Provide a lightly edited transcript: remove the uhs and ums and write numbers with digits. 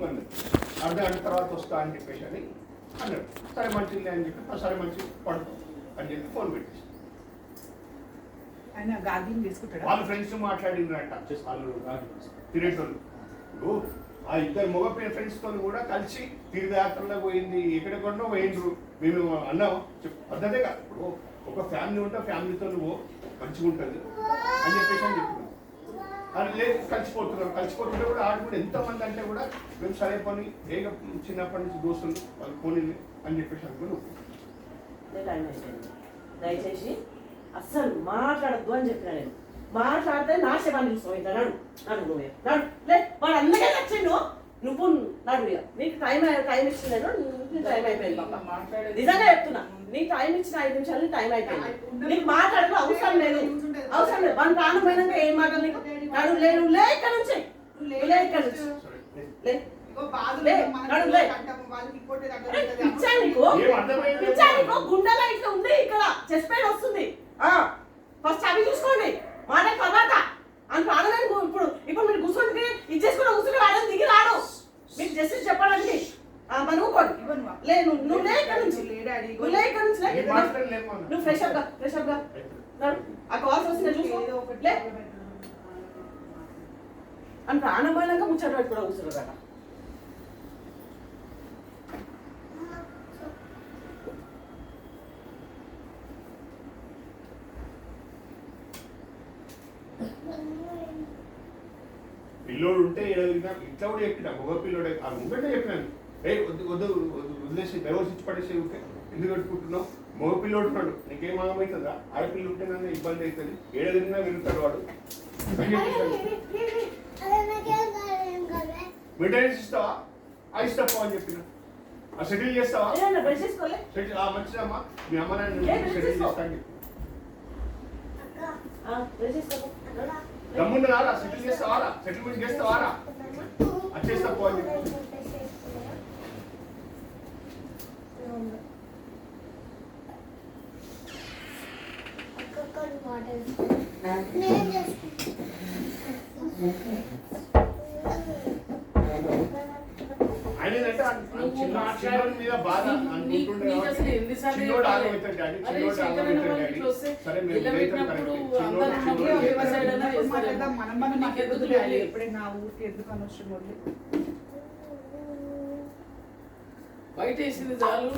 అన్నది అర్ధగంట తర్వాత వస్తా అని చెప్పేసి అని అన్నాడు. సరే మంచిది అని చెప్పి సరే మంచి పడుకో అని చెప్పి ఫోన్ పెట్టేసి వాళ్ళ ఫ్రెండ్స్ మాట్లాడిండ్రంట వాళ్ళు తినేటోళ్ళు. ఆ ఇద్దరు మగ ఫ్రెండ్స్ తో కూడా కలిసి తీర్థయాత్రలో పోయింది, ఎక్కడెక్కడో పోయిండ్రు. మేము అన్నాం పద్ధతిగా ఇప్పుడు ఒక ఫ్యామిలీ ఉంటే ఫ్యామిలీతో నువ్వు మంచిగా ఉంటుంది అని చెప్పేసి అని చెప్పినాం. అది లేదు కలిసిపోతుంటే కూడా ఆడు కూడా ఎంతమంది అంటే కూడా మేము సరే పని ఏక చిన్నప్పటి నుంచి దోస్తులు వాళ్ళు పోనీ అని చెప్పేసి అనుకుని దయచేసి అస్సలు మాట్లాడద్దు అని చెప్పిన నేను. మాట్లాడితే నా శవాన్ని చూస్తావు నడు నడు నువ్వే నడు లే వాడు అందుకే నచ్చిండు నువ్వు నడు. నీకు టైం ఇచ్చిన నేను టైం అయిపోయింది పాప, నిజంగా చెప్తున్నా. నీకు టైం ఇచ్చిన 5 నిమిషాలు టైం అయిపోయింది. నీకు మాట్లాడడం అవసరం లేదు మన ప్రాణం పోయినాక ఏం మాట్లాడు నీకు. నడు లేను లే ఇక్కడ నుంచి లే ఇక్కడ నుంచి లే గుండెలో ఇట్లా ఉంది, ఇక్కడ చెస్ట్ పెయిన్ వస్తుంది. ఫస్ట్ అవి చూసుకోండి మాట తర్వాత అని ప్రాణాలని ఇప్పుడు మీరు కూర్చోండి ఇది చేసుకుని కూర్చుని వాడని దిగి రాడు. మీకు జస్టిస్ చెప్పాలండి మనం లే నువ్వు లే ఇక్కడ నుంచి నువ్వు లే ఇక్కడ నుంచి నువ్వు ఫ్రెష్ అప్ గా ఆ కాల్స్ వస్తుంది చూసుకో లే అని ప్రాణం పోయినాక ముచ్చట పెట్టి కూడా కూర్చున్నారు కదా. పిల్లోడు ఉంటే ఇట్లా కూడా చెప్పినా మగ పిల్లోడే ఆ ముంగటే చెప్పినాను వదిలేసి డైవర్స్ ఇచ్చి పడేసి ఉంటే ఎందుకు పెట్టుకుంటున్నావు. మగ పిల్లోడు ఉన్నాడు నీకేం ఆగమవుతుందా, ఆడపిల్ల ఉంటే నన్ను ఇబ్బంది అవుతుంది, ఏడదిన్నా విరుగుతాడు వాడు. మెయింటెనెన్స్ ఇస్తావా ఇస్తావా అని చెప్పిన సెటిల్ చేస్తావా మంచిదమ్మా మీ అమ్మ నాన్న సెటిల్ చేస్తా అని చెప్పి దమ్ముండరా సెటిల్ చేస్తావారా సెటిల్మెంట్ చేస్తావారా వచ్చేస్తా పో అని చెప్పి చిన్నోడి మీద బాధ అనుకుంటుండే చిన్నోడు ఆగమవుతాడు డాడీ చిన్నోడు ఆగమవుతాడు డాడీ. సరే బయట వేసింది చాలు.